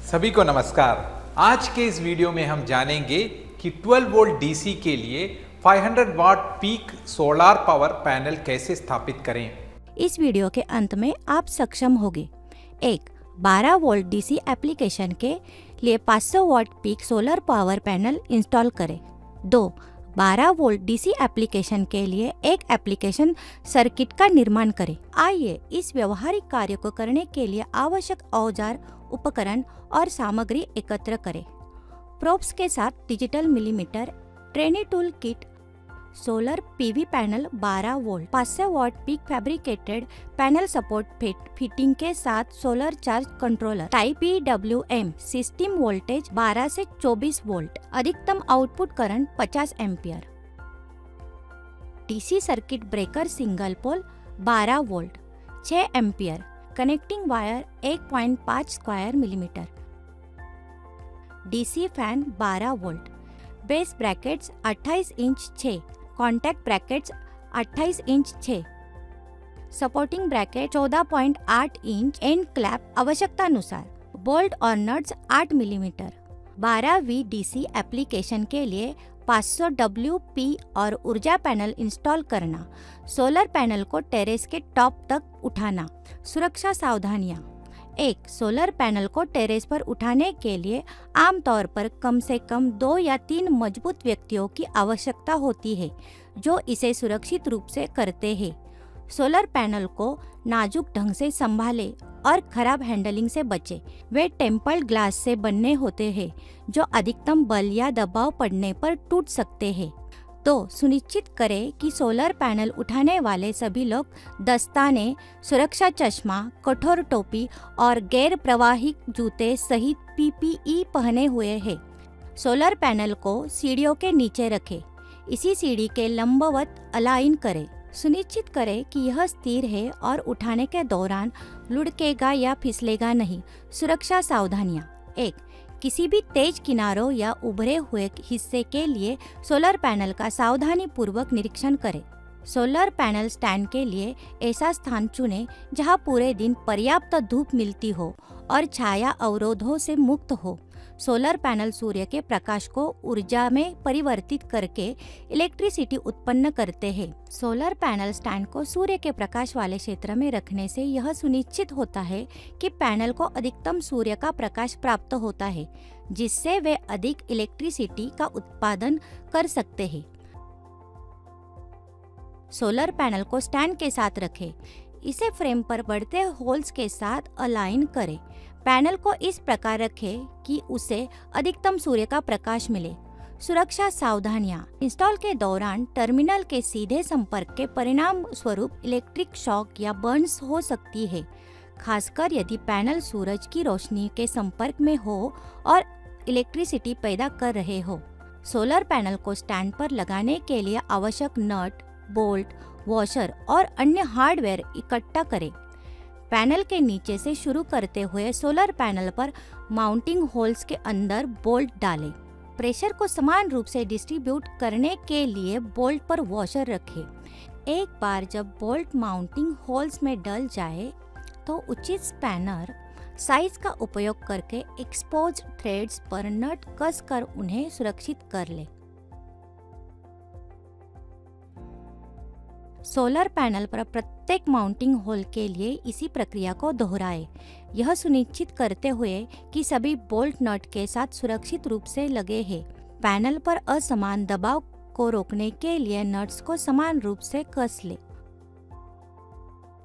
सभी को नमस्कार। आज के इस वीडियो में हम जानेंगे कि 12 वोल्ट डीसी के लिए 500 watt peak solar power panel कैसे स्थापित करें। इस वीडियो के अंत में आप सक्षम होंगे। 1. 12 वोल्ट डीसी एप्लीकेशन के लिए 500 watt peak solar power panel install करें। 2. 12 वोल्ट डीसी एप्लीकेशन के लिए एक एप्लीकेशन सर्किट का निर्माण करें। आइए इस व्यवहारिक कार्य को करने के लिए आवश्यक औजार, उपकरण और सामग्री एकत्र करें। प्रोब्स के साथ digital millimetre, trainee tool kit, solar PV panel 12 volt, 500 watt peak fabricated panel support fitting के साथ solar charge controller, type PWM, system voltage 12 से 24 वोल्ट, अधिकतम output current 50 ampere, DC circuit breaker single pole 12 volt, 6 ampere, connecting wire 1.5 square millimetre, DC fan 12 volt, base brackets 28 inch 6, contact brackets 28 inch 6, supporting bracket 14.8 inch, and clap आवश्यकतानुसार, bolt और nuts 8 millimetre. 12V DC application के लिए 500 WP और ऊर्जा panel install करना, solar panel को terrace के top तक उठाना। सुरक्षा सावधानियां। 1. सोलर पैनल को टेरेस पर उठाने के लिए आमतौर पर कम से कम 2 या 3 मजबूत व्यक्तियों की आवश्यकता होती है जो इसे सुरक्षित रूप से करते हैं। सोलर पैनल को नाजुक ढंग से संभालें और खराब हैंडलिंग से बचें। वे टेम्पर्ड ग्लास से बने होते हैं जो अधिकतम बल या दबाव पड़ने पर टूट सकते हैं। 2. सुनिश्चित करें कि सोलर पैनल उठाने वाले सभी लोग दस्ताने, सुरक्षा चश्मा, कठोर टोपी और गैर प्रवाहिक जूते सहित PPE पहने हुए हैं। सोलर पैनल को सीढ़ियों के नीचे रखें। इसी सीढ़ी के लंबवत अलाइन करें। सुनिश्चित करें कि यह स्थिर है और उठाने के दौरान लुढ़केगा या फिसलेगा नहीं। सुरक्षा सावधानियां। 1. किसी भी तेज किनारों या उभरे हुए हिस्से के लिए सोलर पैनल का सावधानी पूर्वक निरीक्षण करें। सोलर पैनल स्टैंड के लिए ऐसा स्थान चुनें जहां पूरे दिन पर्याप्त धूप मिलती हो और छाया अवरोधों से मुक्त हो। सोलर पैनल सूर्य के प्रकाश को ऊर्जा में परिवर्तित करके इलेक्ट्रिसिटी उत्पन्न करते हैं। सोलर पैनल स्टैंड को सूर्य के प्रकाश वाले क्षेत्र में रखने से यह सुनिश्चित होता है कि पैनल को अधिकतम सूर्य का प्रकाश प्राप्त होता है, जिससे वे अधिक इलेक्ट्रिसिटी का उत्पादन कर सकते हैं। सोलर पैनल को स्टैंड के साथ रखें। इसे फ्रेम पर बढ़ते होल्स के साथ अलाइन करें। पैनल को इस प्रकार रखें कि उसे अधिकतम सूर्य का प्रकाश मिले। सुरक्षा सावधानियां। इंस्टॉल के दौरान टर्मिनल के सीधे संपर्क के परिणाम स्वरूप इलेक्ट्रिक शॉक या बर्न्स हो सकती है, खासकर यदि पैनल सूरज की रोशनी के संपर्क में हो और इलेक्ट्रिसिटी पैदा कर रहे हो। सोलर पैनल को स्टैंड पर लगाने के लिए आवश्यक नट, बोल्ट, वॉशर और अन्य हार्डवेयर इकट्ठा करें। पैनल के नीचे से शुरू करते हुए सोलर पैनल पर माउंटिंग होल्स के अंदर बोल्ट डालें। प्रेशर को समान रूप से डिस्ट्रीब्यूट करने के लिए बोल्ट पर वॉशर रखें। एक बार जब बोल्ट माउंटिंग होल्स में डल जाए तो उचित स्पैनर साइज का उपयोग करके एक्सपोज थ्रेड्स पर नट कस कर उन्हें सुरक्षित कर लें। सोलर पैनल पर प्रत्येक माउंटिंग होल के लिए इसी प्रक्रिया को दोहराएं, यह सुनिश्चित करते हुए कि सभी बोल्ट नट के साथ सुरक्षित रूप से लगे हैं। पैनल पर असमान दबाव को रोकने के लिए नट्स को समान रूप से कस लें।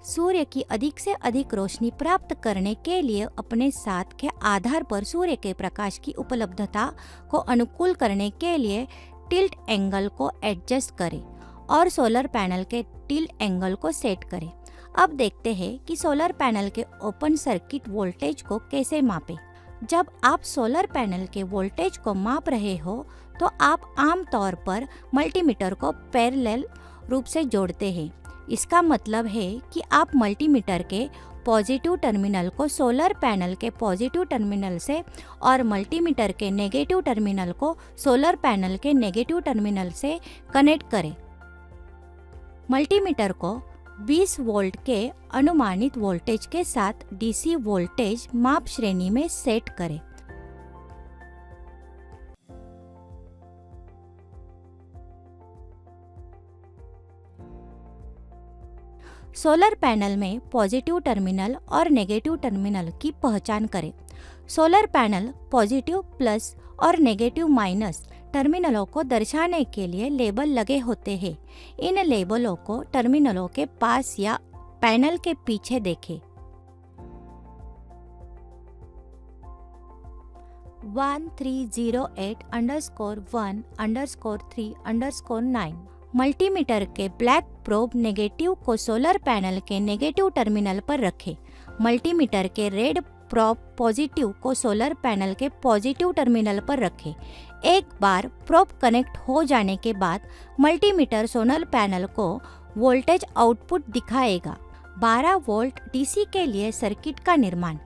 सूर्य की अधिक से अधिक रोशनी प्राप्त करने के लिए अपने साथ के आधार पर सूर्य के प्रकाश की उपलब्धता को अनुकूल करने के लिए टिल्ट एंगल को एडजस्ट करें और सोलर पैनल के टिल्ट एंगल को सेट करें। अब देखते हैं कि सोलर पैनल के ओपन सर्किट वोल्टेज को कैसे मापें। जब आप सोलर पैनल के वोल्टेज को माप रहे हो तो आप आमतौर पर मल्टीमीटर को पैरेलल रूप से जोड़ते हैं। इसका मतलब है कि आप मल्टीमीटर के पॉजिटिव टर्मिनल को सोलर पैनल के पॉजिटिव टर्मिनल से और मल्टीमीटर के नेगेटिव टर्मिनल को सोलर पैनल के नेगेटिव टर्मिनल से कनेक्ट करें। मल्टीमीटर को 20 वोल्ट के अनुमानित वोल्टेज के साथ डीसी वोल्टेज माप श्रेणी में सेट करें। सोलर पैनल में पॉजिटिव टर्मिनल और नेगेटिव टर्मिनल की पहचान करें। सोलर पैनल पॉजिटिव प्लस और नेगेटिव माइनस टर्मिनलों को दर्शाने के लिए लेबल लगे होते हैं। इन लेबलों को टर्मिनलों के पास या पैनल के पीछे देखें। 1308_1_3_9 मल्टीमीटर के ब्लैक प्रोब नेगेटिव को सोलर पैनल के नेगेटिव टर्मिनल पर रखें। मल्टीमीटर के रेड प्रोब पॉजिटिव को सोलर पैनल के पॉजिटिव टर्मिनल पर रखें। एक बार प्रोब कनेक्ट हो जाने के बाद मल्टीमीटर सोलर पैनल को वोल्टेज आउटपुट दिखाएगा। 12 वोल्ट डीसी के लिए सर्किट का निर्माण।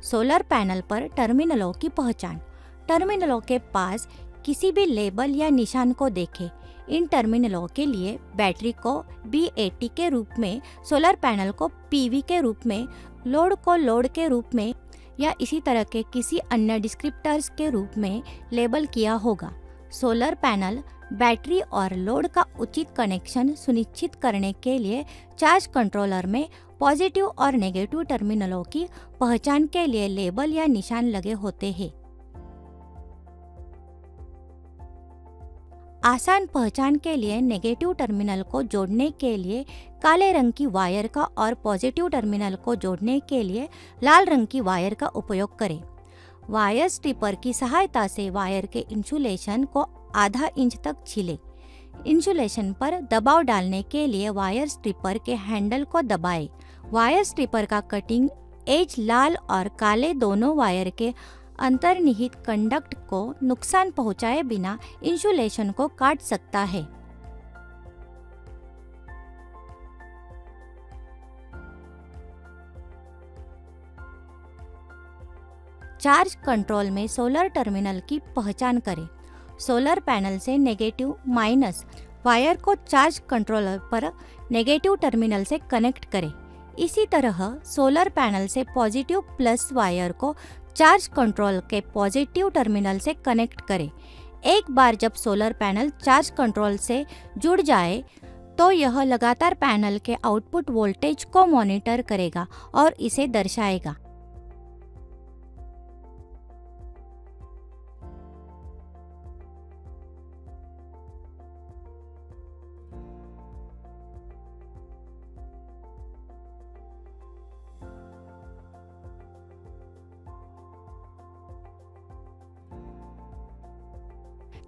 सोलर पैनल पर टर्मिनलों की पहचान। टर्मिनलों के पास किसी भी लेबल या निशान को देखें। इन टर्मिनलों के लिए बैटरी को BAT के रूप में, सोलर पैनल को PV के रूप में, लोड को लोड के रूप में या इसी तरह के किसी अन्य डिस्क्रिप्टर्स के रूप में लेबल किया होगा। सोलर पैनल, बैटरी और लोड का उचित कनेक्शन सुनिश्चित करने के लिए चार्ज कंट्रोलर में पॉजिटिव और नेगेटिव टर्मिनलों की पहचान के लिए लेबल या निशान लगे होते हैं। आसान पहचान के लिए नेगेटिव टर्मिनल को जोड़ने के लिए काले रंग की वायर का और पॉजिटिव टर्मिनल को जोड़ने के लिए लाल रंग की वायर का उपयोग करें। वायर स्ट्रिपर की सहायता से वायर के इंसुलेशन को आधा इंच तक छीलें। इंसुलेशन पर दबाव डालने के लिए वायर स्ट्रिपर के हैंडल को दबाएं। वायर स्ट्रिपर का कटिंग एज लाल और काले दोनों वायर के अंतर्निहित कंडक्ट को नुकसान पहुंचाए बिना इंसुलेशन को काट सकता है। चार्ज कंट्रोल में सोलर टर्मिनल की पहचान करें। सोलर पैनल से नेगेटिव माइनस वायर को चार्ज कंट्रोलर पर नेगेटिव टर्मिनल से कनेक्ट करें। इसी तरह सोलर पैनल से पॉजिटिव प्लस वायर को चार्ज कंट्रोल के पॉजिटिव टर्मिनल से कनेक्ट करें। एक बार जब सोलर पैनल चार्ज कंट्रोल से जुड़ जाए तो यह लगातार पैनल के आउटपुट वोल्टेज को मॉनिटर करेगा और इसे दर्शाएगा।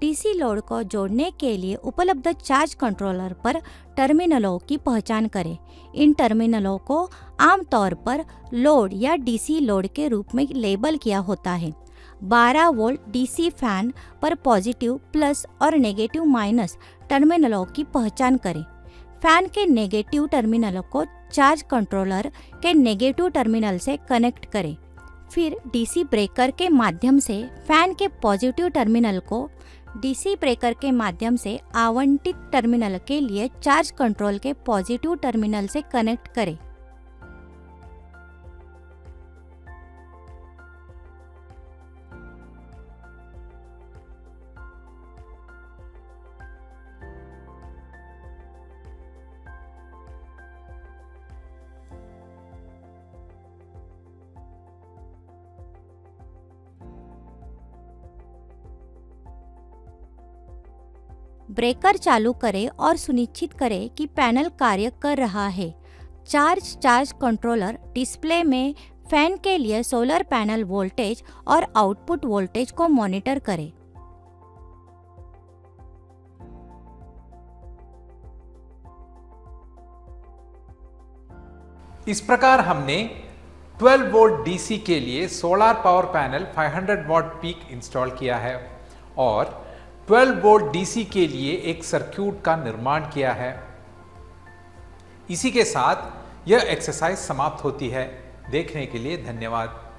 डीसी लोड को जोड़ने के लिए उपलब्ध चार्ज कंट्रोलर पर टर्मिनलों की पहचान करें। इन टर्मिनलों को आमतौर पर लोड या डीसी लोड के रूप में लेबल किया होता है। 12 वोल्ट डीसी फैन पर पॉजिटिव प्लस और नेगेटिव माइनस टर्मिनलों की पहचान करें। फैन के नेगेटिव टर्मिनल को चार्ज कंट्रोलर के नेगेटिव टर्मिनल से कनेक्ट करें। फिर डीसी ब्रेकर के माध्यम से फैन के पॉजिटिव टर्मिनल को डीसी ब्रेकर के माध्यम से आवंटित टर्मिनल के लिए चार्ज कंट्रोल के पॉजिटिव टर्मिनल से कनेक्ट करें। ब्रेकर चालू करें और सुनिश्चित करें कि पैनल कार्य कर रहा है। चार्ज कंट्रोलर डिस्प्ले में फैन के लिए सोलर पैनल वोल्टेज और आउटपुट वोल्टेज को मॉनिटर करें। इस प्रकार हमने 12 वोल्ट डीसी के लिए solar power panel 500 watt peak install किया है और 12 वोल्ट डीसी के लिए एक सर्किट का निर्माण किया है। इसी के साथ यह एक्सरसाइज समाप्त होती है। देखने के लिए धन्यवाद।